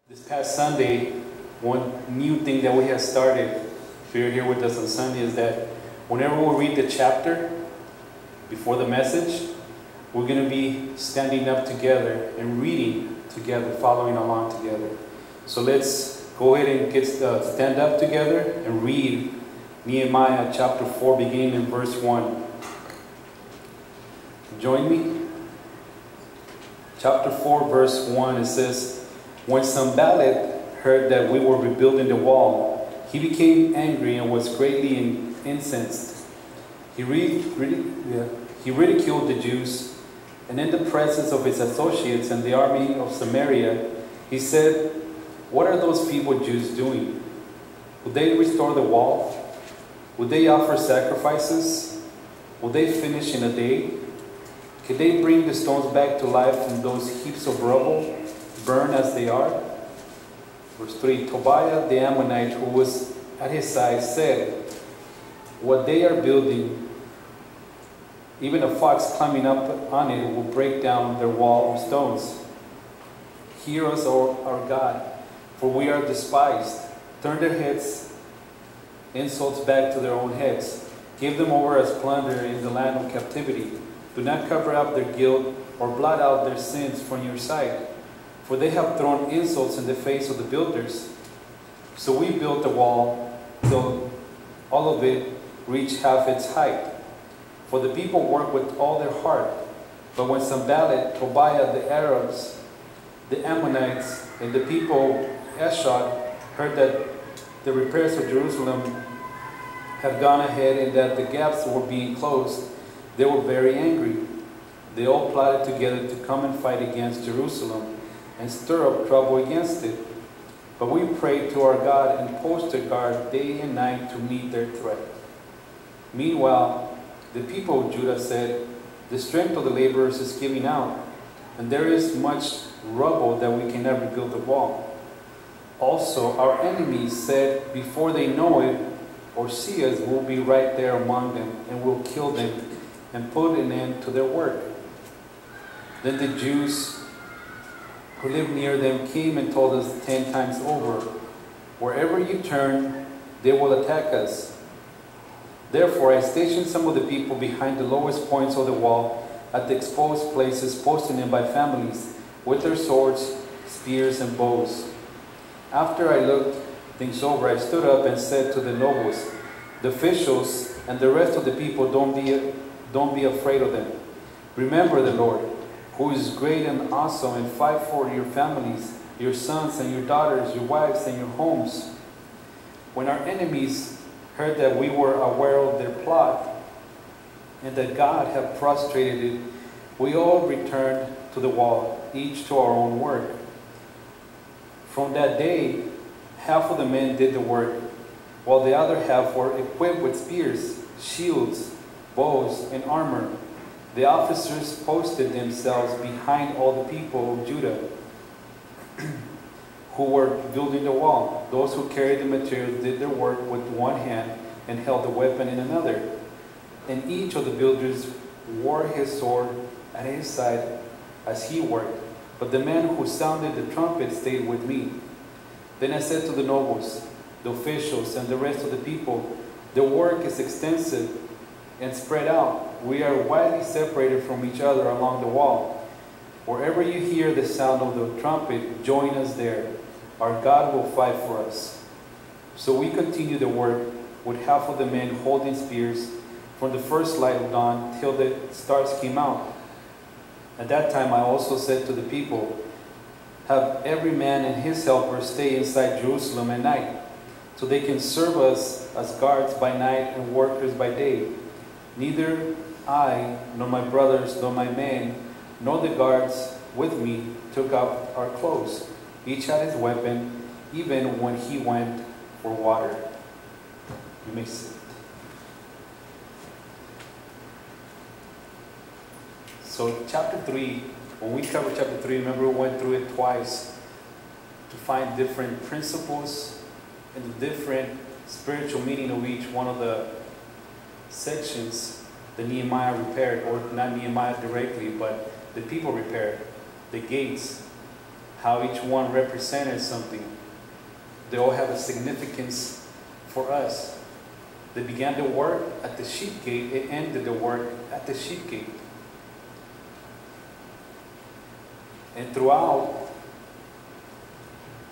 This past Sunday, one new thing that we have started, if you're here with us on Sunday, is that whenever we read the chapter before the message, we're going to be standing up together and reading together, following along together. So let's go ahead and stand up together and read Nehemiah chapter 4, beginning in verse 1. Join me. Chapter 4, verse 1, it says, "When Sanballat heard that we were rebuilding the wall, he became angry and was greatly incensed. He ridiculed the Jews, and in the presence of his associates and the army of Samaria, he said, 'What are those feeble Jews doing? Will they restore the wall? Will they offer sacrifices? Will they finish in a day? Can they bring the stones back to life from those heaps of rubble, burn as they are?' Verse 3, Tobiah the Ammonite, who was at his side, said, 'What they are building, even a fox climbing up on it will break down their wall of stones. Hear us, O our God, for we are despised. Turn their insults back to their own heads. Give them over as plunder in the land of captivity. Do not cover up their guilt or blot out their sins from your sight. For they have thrown insults in the face of the builders. So we built the wall till all of it reached half its height. For the people work with all their heart. But when Sanballat, Tobiah, the Arabs, the Ammonites, and the people Eshod heard that the repairs of Jerusalem had gone ahead and that the gaps were being closed, they were very angry. They all plotted together to come and fight against Jerusalem and stir up trouble against it. But we prayed to our God and posted guard day and night to meet their threat. Meanwhile, the people of Judah said, 'The strength of the laborers is giving out, and there is much rubble that we cannot rebuild the wall.' Also, our enemies said, 'Before they know it or see us, we'll be right there among them, and we'll kill them and put an end to their work.' Then the Jews who lived near them came and told us 10 times over, 'Wherever you turn, they will attack us.' Therefore I stationed some of the people behind the lowest points of the wall at the exposed places, posting them by families with their swords, spears, and bows. After I looked things over, I stood up and said to the nobles, the officials, and the rest of the people, don't be afraid of them. Remember the Lord, who is great and awesome, and fight for your families, your sons and your daughters, your wives and your homes.' When our enemies heard that we were aware of their plot and that God had frustrated it, we all returned to the wall, each to our own work. From that day, half of the men did the work, while the other half were equipped with spears, shields, bows, and armor. The officers posted themselves behind all the people of Judah who were building the wall. Those who carried the materials did their work with one hand and held the weapon in another. And each of the builders wore his sword at his side as he worked. But the man who sounded the trumpet stayed with me. Then I said to the nobles, the officials, and the rest of the people, 'The work is extensive and spread out. We are widely separated from each other along the wall. Wherever you hear the sound of the trumpet, join us there. Our God will fight for us.' So we continued the work with half of the men holding spears from the first light of dawn till the stars came out. At that time I also said to the people, 'Have every man and his helper stay inside Jerusalem at night, so they can serve us as guards by night and workers by day. Neither I, nor my brothers, nor my men, nor the guards with me took up our clothes. Each had his weapon, even when he went for water.'" You may sit. So chapter 3, when we covered chapter 3, remember we went through it twice to find different principles and the different spiritual meaning of each one of the sections that Nehemiah repaired, or not Nehemiah directly, but the people repaired. The gates, how each one represented something. They all have a significance for us. They began the work at the sheep gate. It ended the work at the sheep gate. And throughout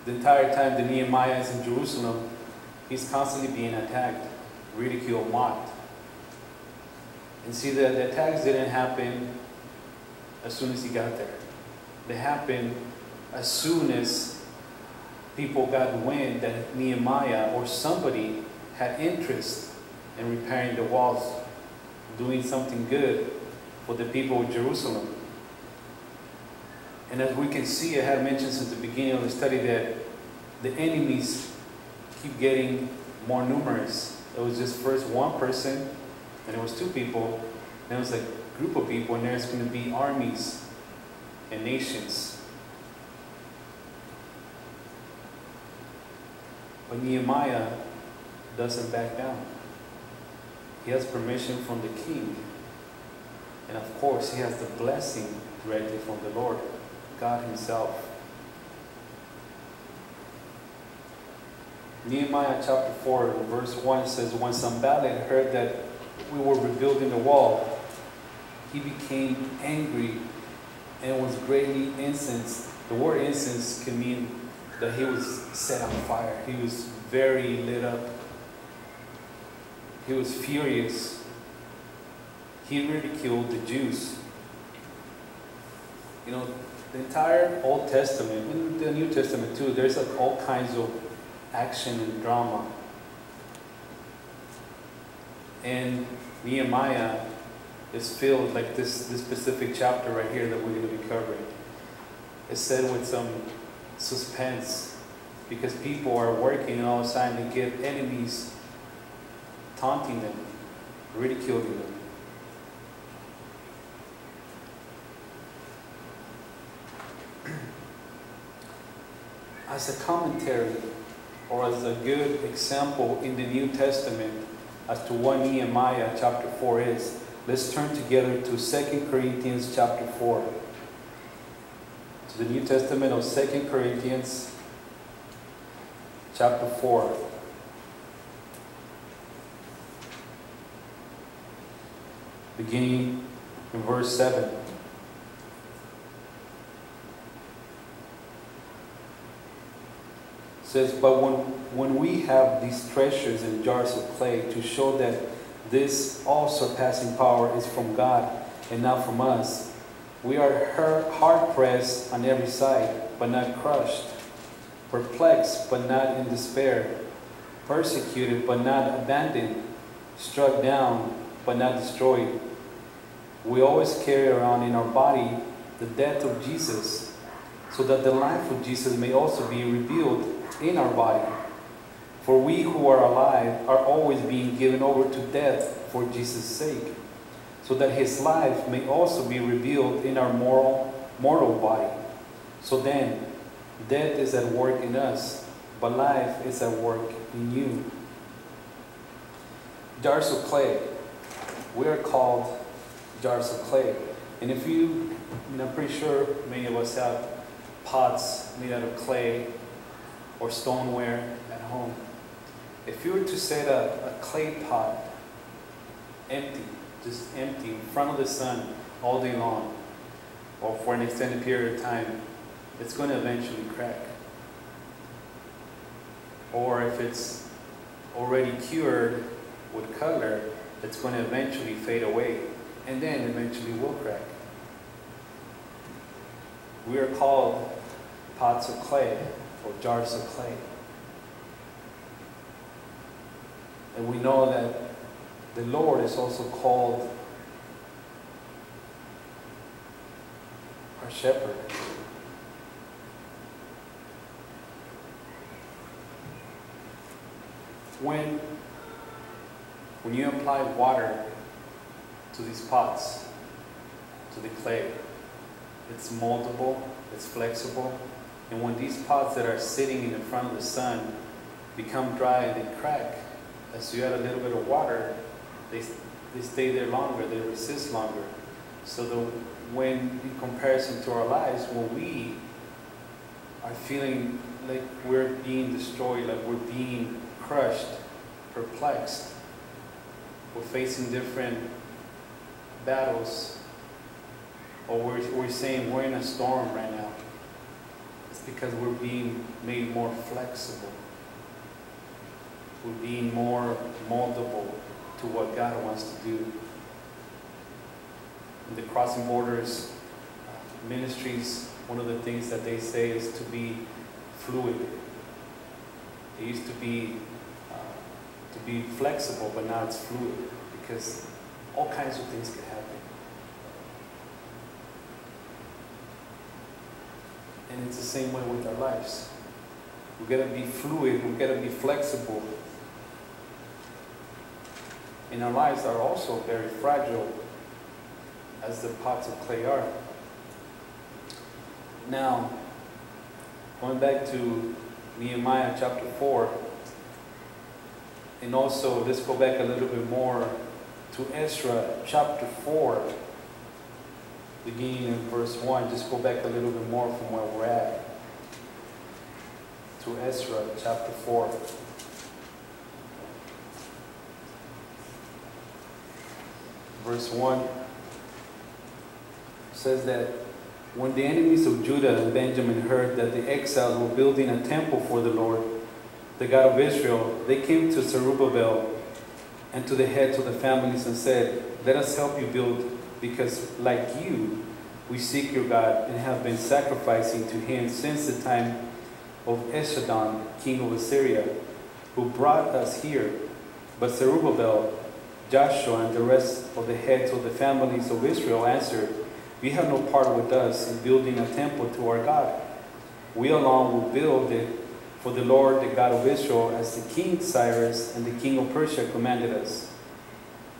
the entire time that Nehemiah is in Jerusalem, he's constantly being attacked, ridiculed, mocked. And see, the attacks didn't happen as soon as he got there. They happened as soon as people got wind that Nehemiah or somebody had interest in repairing the walls, doing something good for the people of Jerusalem. And as we can see, I had mentioned since the beginning of the study that the enemies keep getting more numerous. It was just first one person, and it was two people, and it was a group of people, and there's going to be armies and nations. But Nehemiah doesn't back down. He has permission from the king. And of course, he has the blessing directly from the Lord, God himself. Nehemiah chapter 4, verse 1 says, when Sanballat heard that we were rebuilding the wall, he became angry and was greatly incensed. The word incense can mean that he was set on fire. He was very lit up. He was furious. He ridiculed the Jews. You know, the entire Old Testament, and the New Testament too, there's like all kinds of action and drama. And Nehemiah is filled, like this specific chapter right here that we're going to be covering. It's said with some suspense, because people are working and all of a sudden they get enemies taunting them, ridiculing them. As a commentary or as a good example in the New Testament as to what Nehemiah chapter 4 is, let's turn together to 2 Corinthians chapter 4. To the New Testament of 2 Corinthians chapter 4. Beginning in verse 7. It says, but when we have these treasures in jars of clay to show that this all-surpassing power is from God and not from us, we are hard-pressed on every side, but not crushed, perplexed, but not in despair, persecuted, but not abandoned, struck down, but not destroyed. We always carry around in our body the death of Jesus, so that the life of Jesus may also be revealed in our body. For we who are alive are always being given over to death for Jesus' sake, so that his life may also be revealed in our mortal body. So then, death is at work in us, but life is at work in you. Jars of clay. We are called jars of clay. And if I'm pretty sure many of us have pots made out of clay or stoneware at home. If you were to set a clay pot empty, just empty in front of the sun all day long, or for an extended period of time, it's going to eventually crack. Or if it's already cured with color, it's going to eventually fade away, and then eventually will crack. We are called pots of clay, or jars of clay. And we know that the Lord is also called our shepherd. When you apply water to these pots, to the clay, it's moldable, it's flexible, and when these pots that are sitting in the front of the sun become dry, they crack. As you add a little bit of water, they stay there longer, they resist longer. So when in comparison to our lives, when we are feeling like we're being destroyed, like we're being crushed, perplexed. We're facing different battles, or we're saying we're in a storm right now. It's because we're being made more flexible. We're being more moldable to what God wants to do. In the Crossing Borders ministries, one of the things that they say is to be fluid. It used to be flexible, but now it's fluid because all kinds of things can happen. And it's the same way with our lives. We've got to be fluid, we've got to be flexible. And our lives are also very fragile, as the pots of clay are. Now, going back to Nehemiah chapter 4, and also let's go back a little bit more to Ezra chapter 4, beginning in verse 1. Just go back a little bit more from where we're at to Ezra chapter 4. Verse 1 says that when the enemies of Judah and Benjamin heard that the exiles were building a temple for the Lord, the God of Israel, they came to Zerubbabel and to the heads of the families and said, "Let us help you build, because like you, we seek your God and have been sacrificing to him since the time of Esarhaddon, king of Assyria, who brought us here." But Zerubbabel, Joshua, and the rest of the heads of the families of Israel answered, "We have no part with us in building a temple to our God. We alone will build it for the Lord, the God of Israel, as the king Cyrus and the king of Persia commanded us."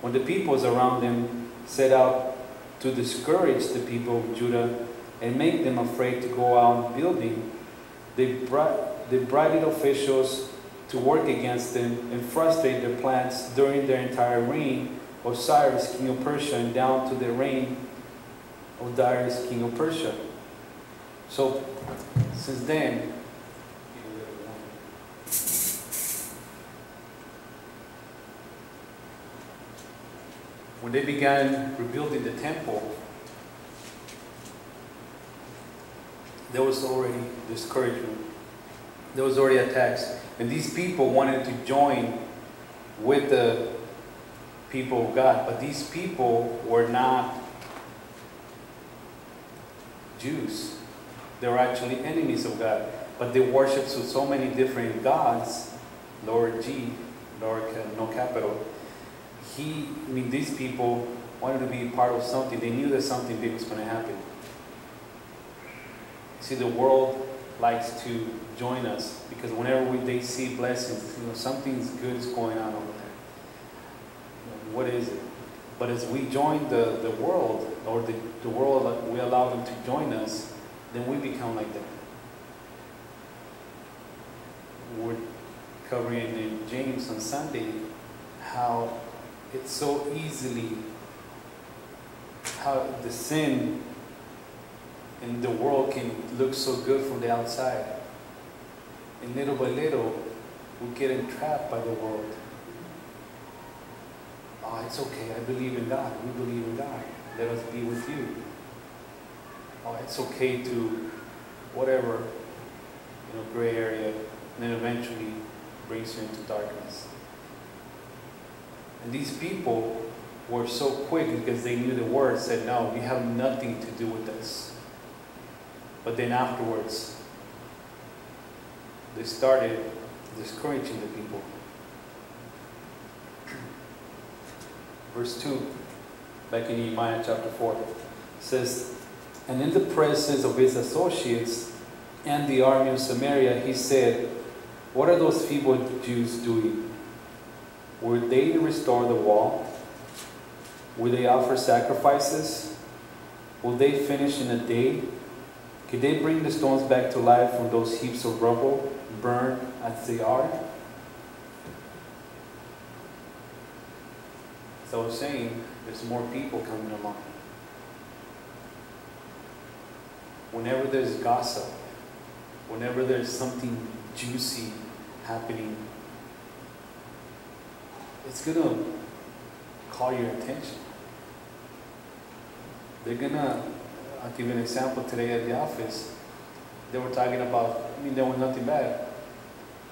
When the peoples around them set out to discourage the people of Judah and make them afraid to go out building, they bribed officials to work against them and frustrate their plans during their entire reign of Cyrus, king of Persia, and down to the reign of Darius, king of Persia. So, since then, when they began rebuilding the temple, there was already discouragement. There was already attacks. And these people wanted to join with the people of God. But these people were not Jews. They were actually enemies of God. But they worshipped so many different gods. Lord G, Lord no capital. These people wanted to be part of something. They knew that something big was going to happen. See, the world likes to join us because whenever they see blessings, something's good is going on over there. What is it? But as we join the world, or the world, we allow them to join us, then we become like them. We're covering in James on Sunday how it's so easily, how the sin in the world can look so good from the outside. And little by little, we get entrapped by the world. Oh, it's okay, I believe in God. We believe in God. Let us be with you. Oh, it's okay to whatever, gray area, and then eventually brings you into darkness. And these people were so quick because they knew the word said, no, we have nothing to do with this. But then afterwards, they started discouraging the people. Verse 2, back in Nehemiah chapter 4, says, "And in the presence of his associates and the army of Samaria, he said, 'What are those feeble Jews doing? Will they restore the wall? Will they offer sacrifices? Will they finish in a day? Can they bring the stones back to life from those heaps of rubble, burned as they are?'" So I was saying, there's more people coming along. Whenever there's gossip, whenever there's something juicy happening, it's going to call your attention. They're going to, I'll give you an example today at the office. They were talking about, there was nothing bad.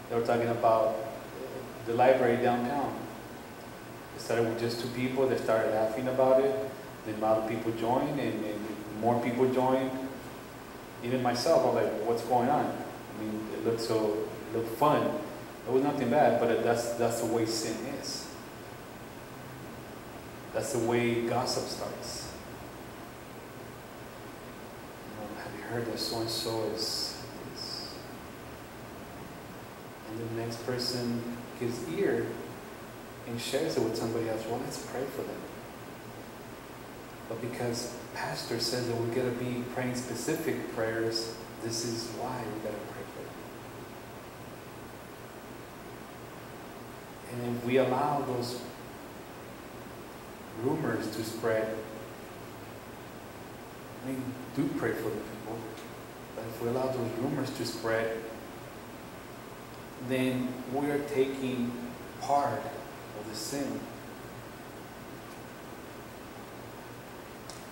They were talking about the library downtown. It started with just 2 people. They started laughing about it. Then a lot of people joined, and more people joined. Even myself, I was like, what's going on? It looked fun. It was nothing bad, but that's the way sin is. That's the way gossip starts. Have you heard that so-and-so is... And the next person gives ear and shares it with somebody else. Well, let's pray for them. But because pastor says that we're going to be praying specific prayers, this is why we got to pray for them. And if we allow those rumors to spread, do pray for the people, but if we allow those rumors to spread, then we are taking part of the sin.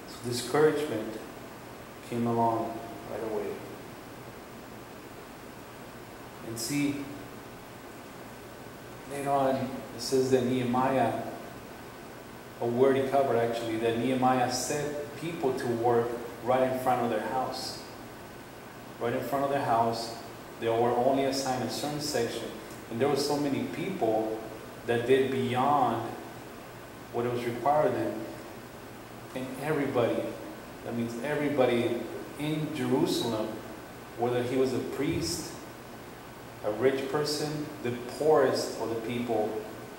So discouragement came along right away. And see, later on, it says that Nehemiah, a word he covered actually, that Nehemiah set people to work right in front of their house. Right in front of their house. They were only assigned a certain section. And there were so many people that did beyond what it was required of them. And everybody, that means everybody in Jerusalem, whether he was a priest, a rich person, the poorest of the people,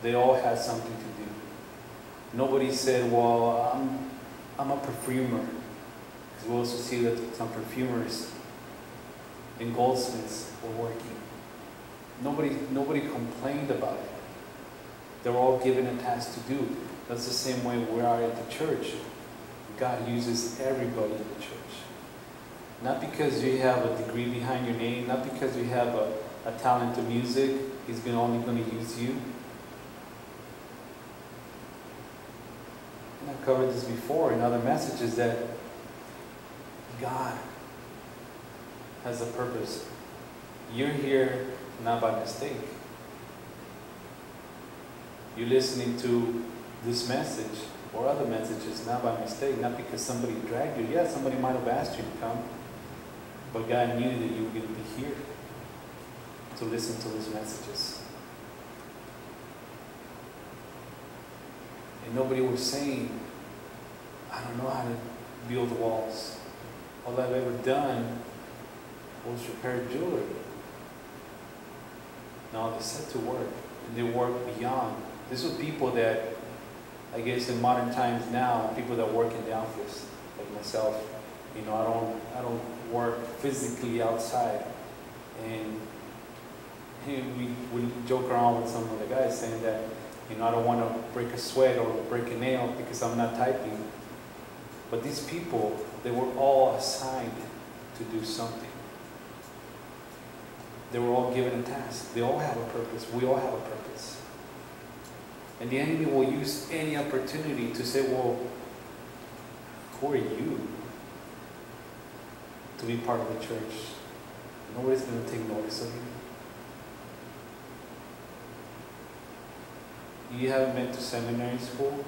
they all had something to do. Nobody said, well, I'm a perfumer. Because we also see that some perfumers and goldsmiths were working. Nobody complained about it. They were all given a task to do. That's the same way we are at the church. God uses everybody in the church. Not because you have a degree behind your name, not because you have a talent to music, He's only going to use you. And I've covered this before in other messages that God has a purpose. You're here not by mistake. You're listening to this message or other messages not by mistake, not because somebody dragged you. Yeah, somebody might have asked you to come, but God knew that you were going to be here to listen to these messages. And nobody was saying, I don't know how to build walls. All I've ever done was repair jewelry. No, they set to work, and they worked beyond. These were people that, I guess in modern times now, people that work in the office, like myself. I don't work physically outside. And we joke around with some of the guys saying that, I don't want to break a sweat or break a nail because I'm not typing. But these people, they were all assigned to do something. They were all given a task. They all have a purpose. We all have a purpose. And the enemy will use any opportunity to say, well, who are you to be part of the church? Nobody's going to take notice of you. You haven't been to seminary school.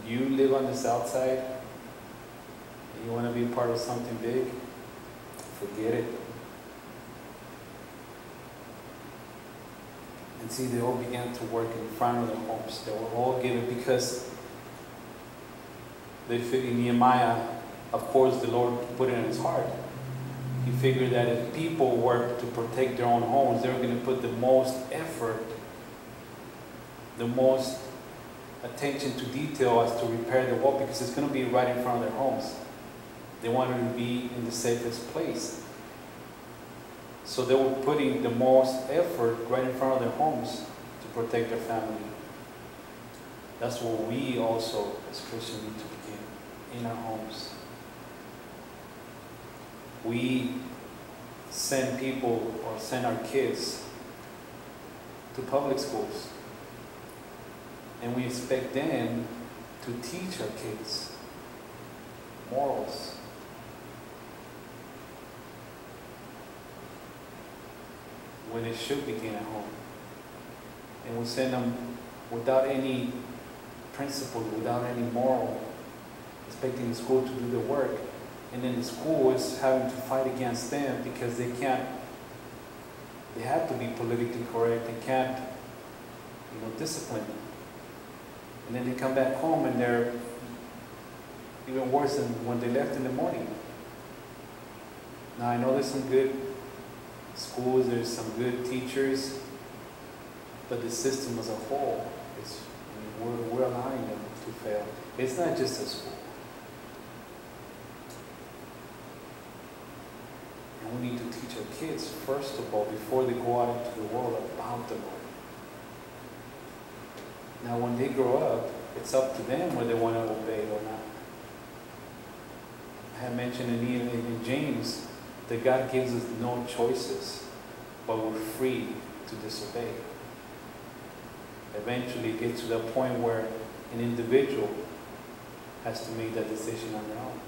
You live on the south side. And you want to be a part of something big. Forget it. And see, they all began to work in front of their homes. They were all given because they figured Nehemiah, of course, the Lord put it in his heart. He figured that if people worked to protect their own homes, they were going to put the most effort, the most attention to detail as to repair the wall, because it's going to be right in front of their homes. They wanted to be in the safest place. So they were putting the most effort right in front of their homes to protect their family. That's what we also, as Christians, need to begin in our homes. We send people or send our kids to public schools, and we expect them to teach our kids morals. When it should begin at home. And we send them without any principle, without any moral, expecting the school to do the work. And then the school is having to fight against them because they have to be politically correct. They can't, discipline them. And then they come back home and they're even worse than when they left in the morning. Now I know there's some good schools, there's some good teachers, but the system as a whole, we're allowing them to fail. It's not just a school. And we need to teach our kids, first of all, before they go out into the world, about the Lord. Now when they grow up, it's up to them whether they want to obey or not. I had mentioned in James that God gives us no choices, but we're free to disobey. Eventually it gets to the point where an individual has to make that decision on their own.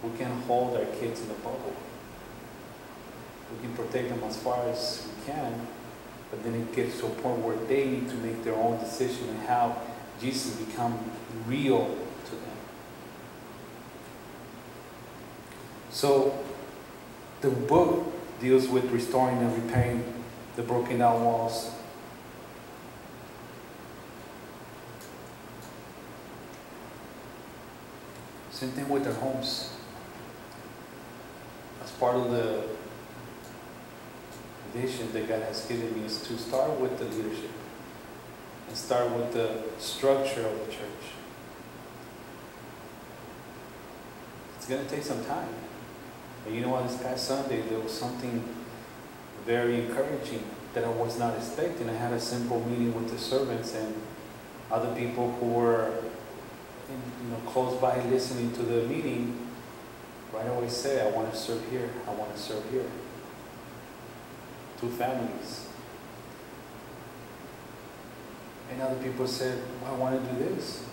We can hold our kids in a bubble. We can protect them as far as we can, but then it gets to a point where they need to make their own decision and how Jesus become real to them. So the book deals with restoring and repairing the broken down walls. Same thing with their homes. As part of the vision that God has given me is to start with the leadership and start with the structure of the church. It's going to take some time. But you know what, this past Sunday there was something very encouraging that I was not expecting. I had a simple meeting with the servants and other people who were close by listening to the meeting. Right away say, I want to serve here, I want to serve here. 2 families. And other people said, well, I want to do this.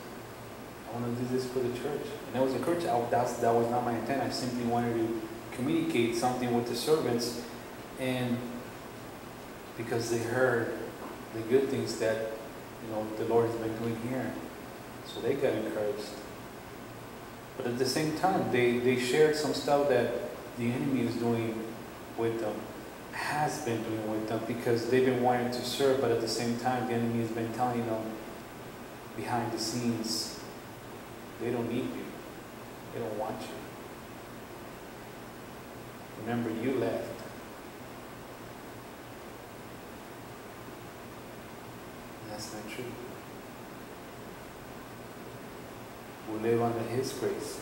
I want to do this for the church. And I was encouraged. That was not my intent. I simply wanted to communicate something with the servants, and because they heard the good things that the Lord has been doing here. So they got encouraged. But at the same time, they shared some stuff that the enemy is doing with them, has been doing with them, because they've been wanting to serve, but at the same time, the enemy has been telling them behind the scenes, they don't need you. They don't want you. Remember, you left. And that's not true. We live under His grace.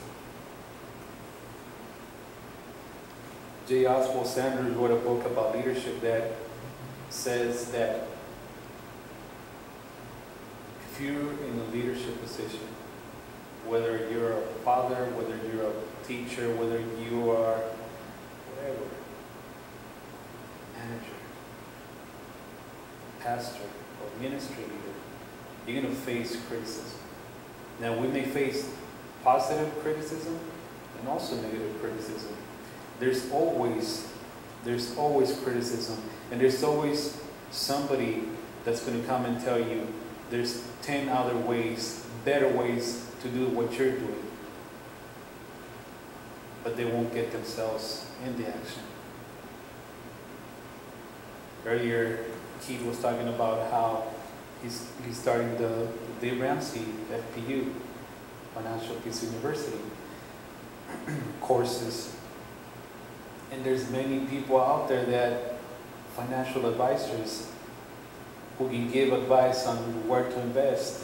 J. Oswald Sanders wrote a book about leadership that says that if you're in a leadership position, whether you're a father, whether you're a teacher, whether you are whatever, manager, pastor, or ministry leader, you're going to face criticism. Now, we may face positive criticism and also negative criticism. There's always criticism, and there's always somebody that's going to come and tell you there's 10 other ways, better ways to do what you're doing, but they won't get themselves in the action. Earlier, Keith was talking about how he's starting the Dave Ramsey FPU, Financial Peace University, courses. And there's many people out there that, financial advisors, who can give advice on where to invest,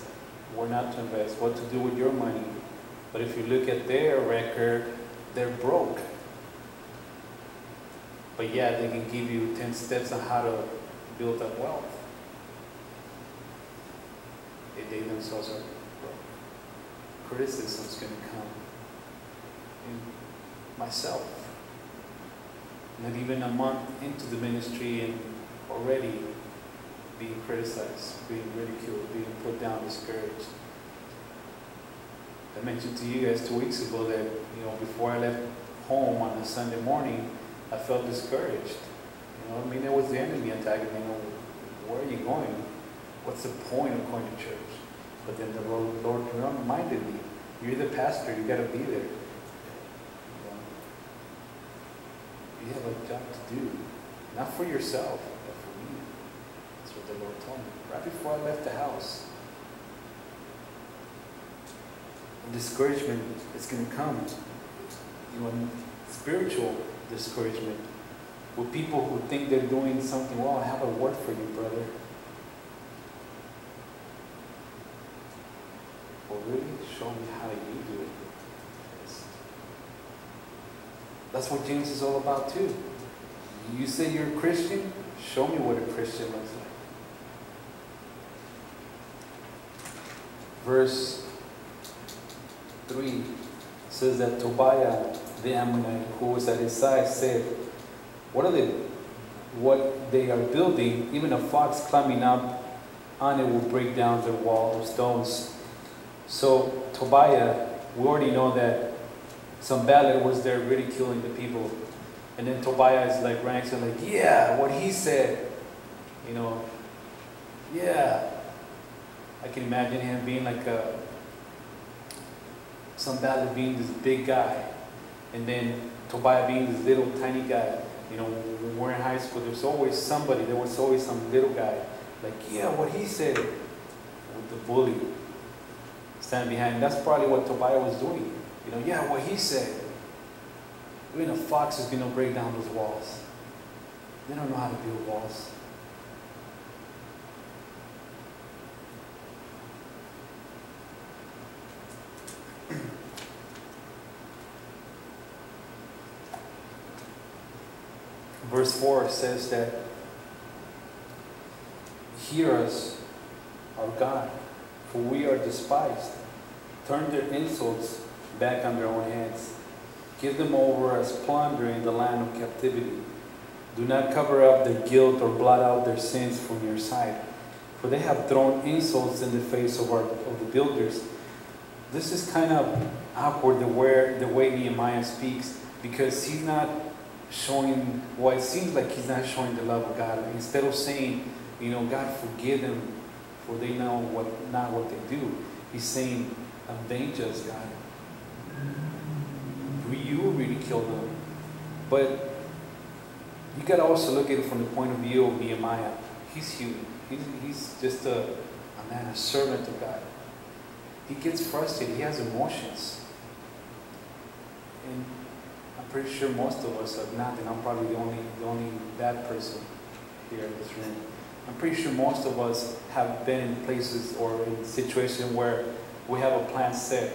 where not to invest, what to do with your money. But if you look at their record, they're broke. But yeah, they can give you 10 steps on how to build up wealth. If they themselves are broke. Criticism is going to come. myself. Not even a month into the ministry and already being criticized, being ridiculed, being put down, discouraged. I mentioned to you guys 2 weeks ago that, before I left home on a Sunday morning, I felt discouraged. It was the enemy attacking me. Where are you going? What's the point of going to church? But then the Lord reminded me, you're the pastor, you got to be there. You have a job to do, not for yourself, but for me. That's what the Lord told me right before I left the house. And discouragement is going to come. Spiritual discouragement. With people who think they're doing something wrong. I have a word for you, brother. Well, really, show me how you do it. That's what James is all about too. You say you're a Christian, show me what a Christian looks like. Verse 3 says that Tobiah the Ammonite, who was at his side, said, what they are building, even a fox climbing up on it will break down their wall of stones. So Tobiah, we already know that Sanballat was there ridiculing the people. And then Tobiah is like ranks and like, yeah, what he said. Yeah. I can imagine him being like Sanballat being this big guy. And then Tobiah being this little tiny guy. When we're in high school, there was always some little guy. Like, yeah, what he said. With the bully standing behind. That's probably what Tobiah was doing. Yeah, what he said. Even a fox is going to break down those walls. They don't know how to build walls. Verse 4 says that, hear us, our God, for we are despised. Turn their insults back on their own heads. Give them over as plunder in the land of captivity. Do not cover up their guilt or blot out their sins from your sight. For they have thrown insults in the face of the builders. This is kind of awkward the way Nehemiah speaks, because he's not showing, it seems like he's not showing the love of God. Instead of saying, God forgive them, for they know not what they do. He's saying, avenge us, God. You ridicule them. But you got to also look at it from the point of view of Nehemiah. He's human. He's just a man, a servant of God. He gets frustrated. He has emotions. And I'm pretty sure most of us are not, and I'm probably the only bad person here in this room. I'm pretty sure most of us have been in places or in situations where we have a plan set,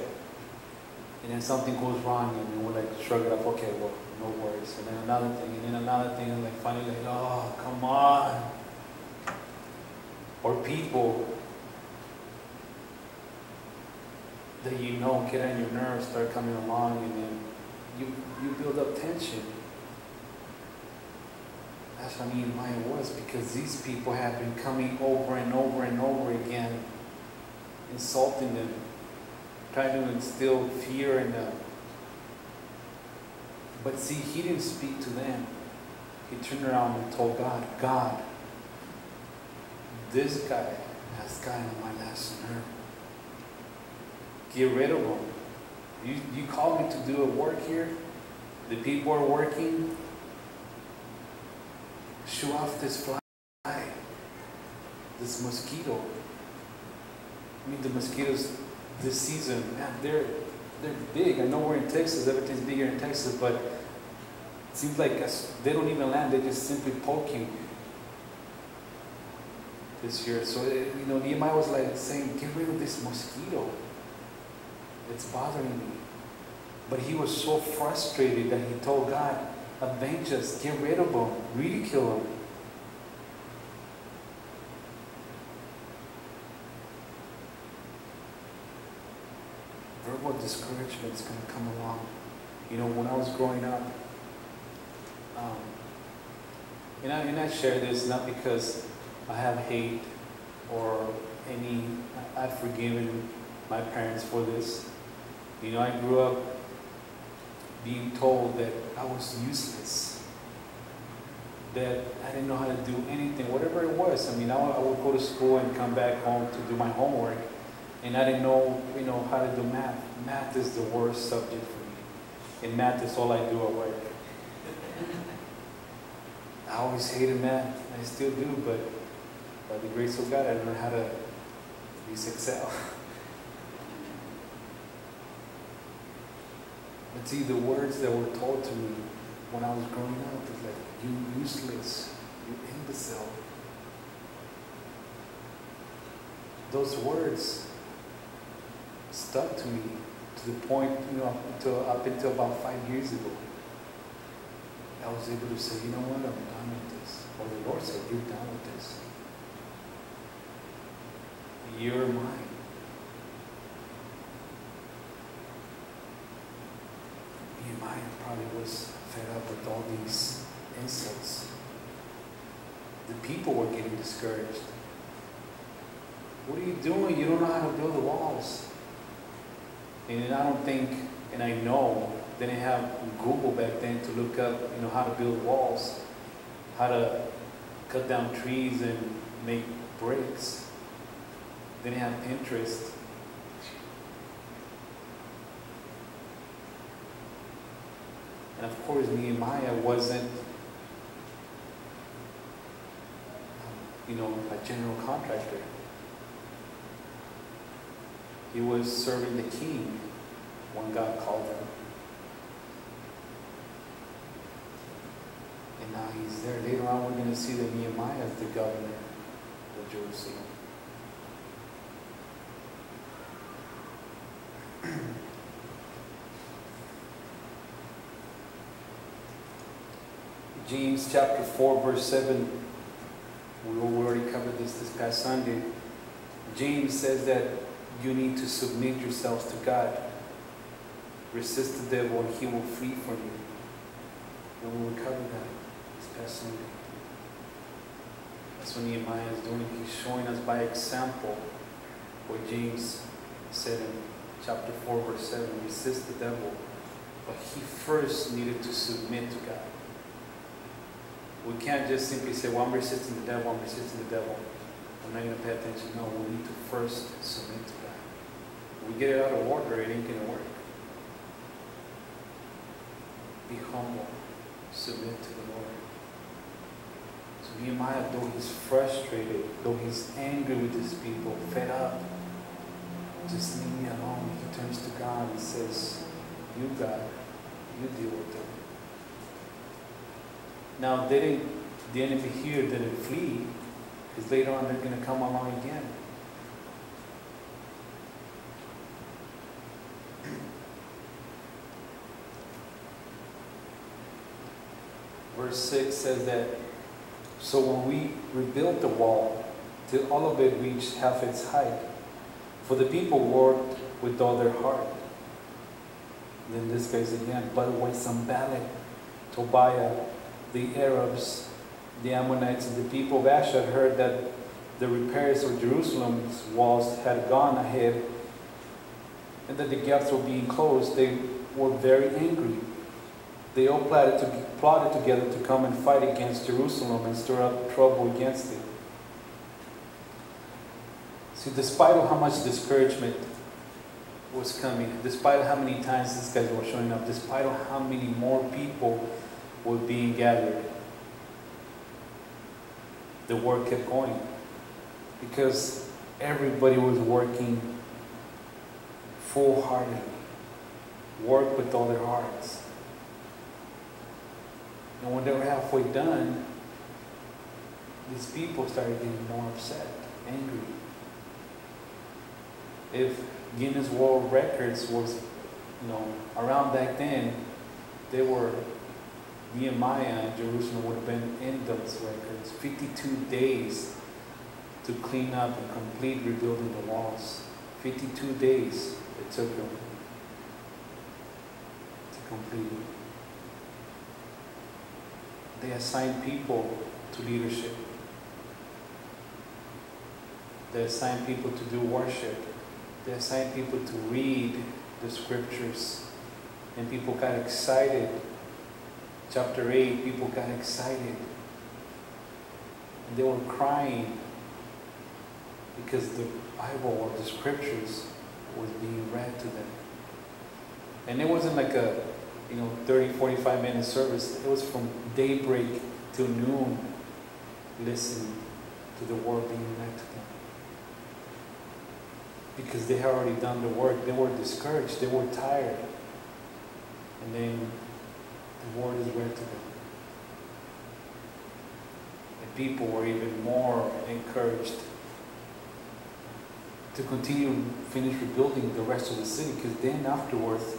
and then something goes wrong, and we're like, shrug it off, okay, well, no worries. And then another thing, and then another thing, and like finally, like, oh, come on. Or people that get on your nerves, start coming along, and then you build up tension. That's what Nehemiah was, because these people have been coming over and over and over again, insulting them, trying to instill fear in them. But see, he didn't speak to them. He turned around and told God, this guy has gotten on my last nerve. Get rid of him. You called me to do a work here. The people are working. Shoo off this fly, this mosquito. The mosquitoes this season, man, they're big. I know we're in Texas, everything's bigger in Texas, but it seems like they don't even land, they just simply poke you this year. So, Nehemiah was like saying, get rid of this mosquito. It's bothering me. But he was so frustrated that he told God, avenge us, get rid of them, ridicule them. Verbal discouragement is going to come along. When I was growing up, and I share this not because I have hate or I've forgiven my parents for this. I grew up being told that I was useless, that I didn't know how to do anything, whatever it was. I would go to school and come back home to do my homework, and I didn't know, how to do math. Math is the worst subject for me, and math is all I do at work. I always hated math. I still do, but by the grace of God, I learned how to use Excel. But see, the words that were told to me when I was growing up was like, you useless, you imbecile. Those words stuck to me to the point, up until about 5 years ago. I was able to say, you know what, I'm done with this. Or the Lord said, you're done with this. You're mine. Nehemiah probably was fed up with all these insults. The people were getting discouraged. What are you doing? You don't know how to build the walls. And I don't think, and I know, they didn't have Google back then to look up, how to build walls, how to cut down trees and make bricks. They didn't have Pinterest. And of course, Nehemiah wasn't, a general contractor. He was serving the king when God called him. And now he's there. Later on, we're going to see that Nehemiah is the governor of Jerusalem. James chapter 4, verse 7. We already covered this past Sunday. James says that you need to submit yourselves to God. Resist the devil and he will flee from you. And we will cover that this past Sunday. That's what Nehemiah is doing. He's showing us by example what James said in chapter 4, verse 7. Resist the devil. But he first needed to submit to God. We can't just simply say, well, I'm resisting the devil, I'm resisting the devil. I'm not going to pay attention. No, we need to first submit to God. If we get it out of order, it ain't going to work. Be humble. Submit to the Lord. So Nehemiah, though he's frustrated, though he's angry with his people, fed up, just leave me alone. He turns to God and says, you God, you deal with them. Now, the enemy here didn't flee, because later on they're going to come along again. Verse 6 says that, so when we rebuilt the wall, till all of it reached half its height, for the people worked with all their heart. Then this goes again, but when Sanballat, Tobiah, the Arabs, the Ammonites, and the people of Ashdod heard that the repairs of Jerusalem's walls had gone ahead and that the gaps were being closed, they were very angry. They all plotted together to come and fight against Jerusalem and stir up trouble against it. See, despite of how much discouragement was coming, despite of how many times these guys were showing up, despite of how many more people were being gathered, the work kept going, because everybody was working full-heartedly, worked with all their hearts. And when they were halfway done, these people started getting more upset, angry. If Guinness World Records was, around back then, they were, Nehemiah in Jerusalem would have been in those records. 52 days to clean up and complete rebuilding the walls. 52 days it took them to completely. They assign people to leadership. They assign people to do worship. They assign people to read the scriptures. And people got excited. Chapter 8, people got excited. And they were crying because the Bible or the scriptures was being read to them. And it wasn't like a 30, 45 minute service. It was from daybreak till noon, listening to the word being read to them. Because they had already done the work. They were discouraged. They were tired. And then the word is read to them. And people were even more encouraged to continue, finish rebuilding the rest of the city. Because then afterwards,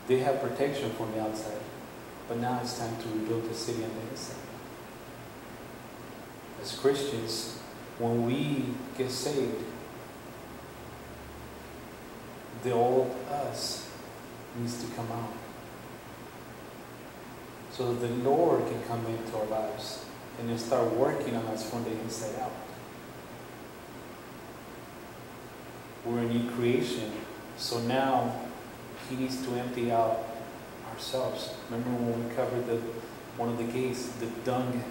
they have protection from the outside. But now it's time to rebuild the city on the inside. As Christians, when we get saved, the old us needs to come out. So that the Lord can come into our lives and then start working on us from the inside out. We're a new creation. So now He needs to empty out ourselves. Remember when we covered one of the gates, the dung gate?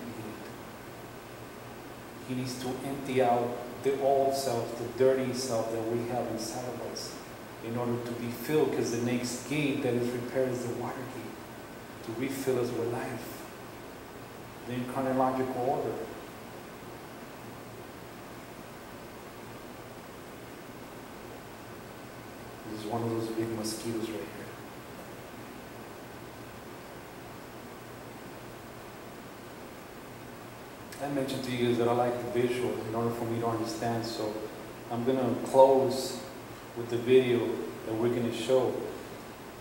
He needs to empty out the old self, the dirty self that we have inside of us, in order to be filled, because the next gate that is repaired is the water gate, to refill us with life, the chronological order. This is one of those big mosquitoes right here. I mentioned to you guys that I like the visual in order for me to understand, so I'm going to close with the video that we're going to show.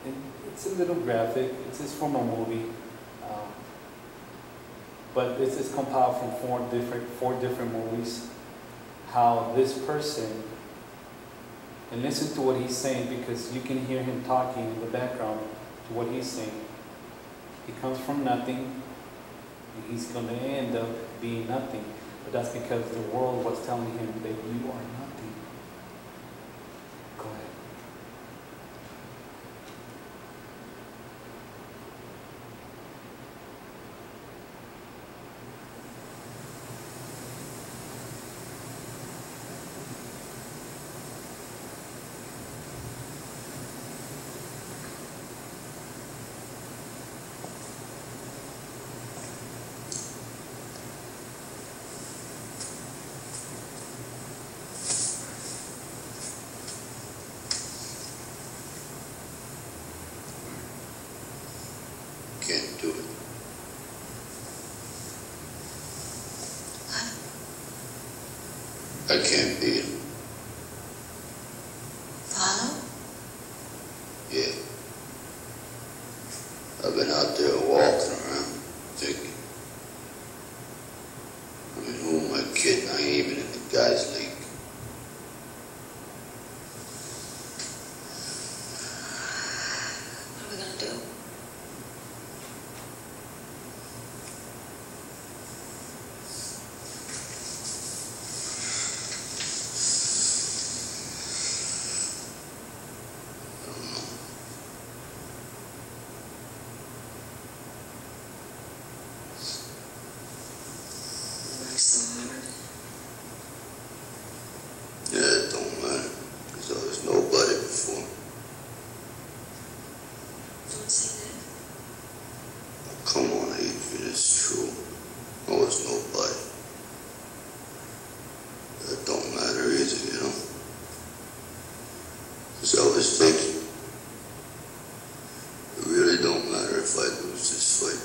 And it's a little graphic. It's from a movie, but it's compiled from four different movies. How this person, and listen to what he's saying, because you can hear him talking in the background to what he's saying. He comes from nothing, and he's going to end up being nothing. But that's because the world was telling him that you are nothing. Go ahead. Can't do it. I can't beat him. Follow? Yeah. I've been out there walking around, thinking. I mean, who am I kidding? I ain't even in the guys' league. What are we gonna do? So hard. Yeah, it don't matter, because I was nobody before. Don't say that. Oh, come on, Adrian, it's true. I was nobody. That don't matter either, you know? Because I was thinking, it really don't matter if I lose this fight.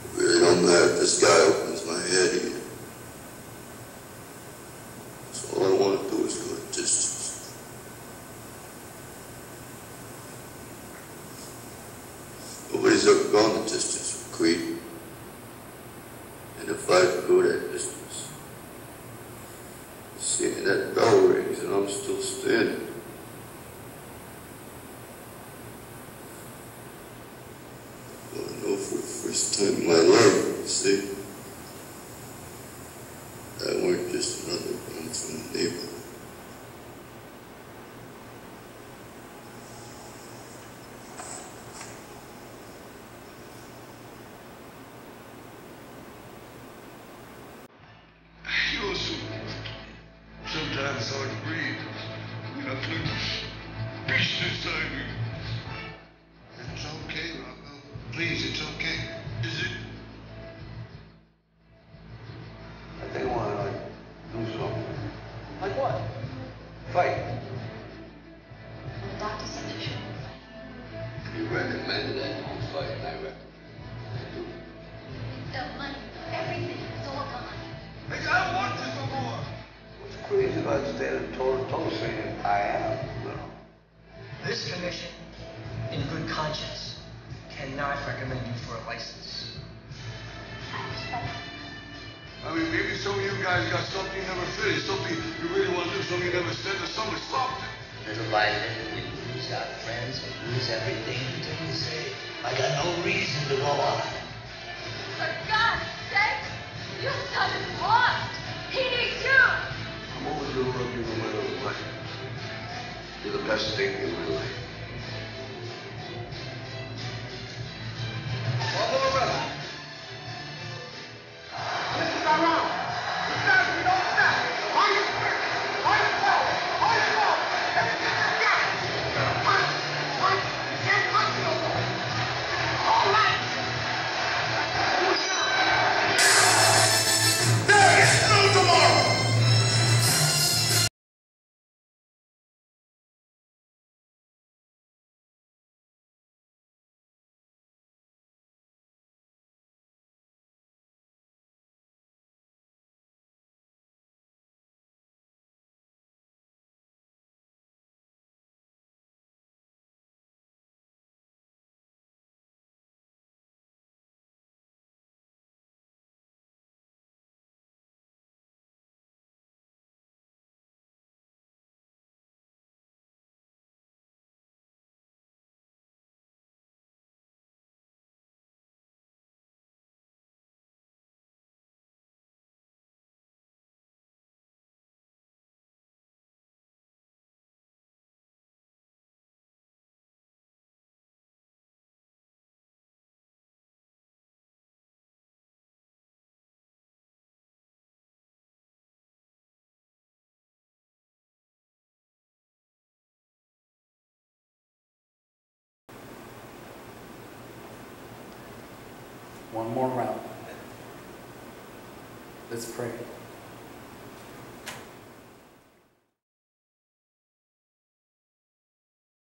It really don't matter if this guy opens my head either. So all I want to do is go the distance. Nobody's ever gone the distance with Creed. And if I could go that distance, seeing that bell rings and I'm still standing, just another one from the neighborhood. You also, sometimes it's hard to breathe. I put peace inside me. It's okay, Rocco. Please, it's okay. Is it? I think I want to do something. Like what? Fight. The doctor said you shouldn't fight. You recommended that you don't fight, and I recommend I do. The money, everything, it's all gone. I don't want this no more. What's crazy about standing toe to toe saying I am? No. This commission, in good conscience, cannot recommend you for a license. I mean, maybe some of you guys got something you never finished, something you really want to do, something you never said, or something stopped it. Little by little, we lose our friends, we lose everything until we say, I got no reason to go on. For God's sake, your son is lost. He needs you. I'm always going to love you no matter what. You're the best thing in my life. One more round. This is our round. We start, we don't stop. Fight quick. Fight slow. Fight slow. Everything you got. Fight. Fight. You can't touch no more. All right. There is no tomorrow. One more round. Let's pray.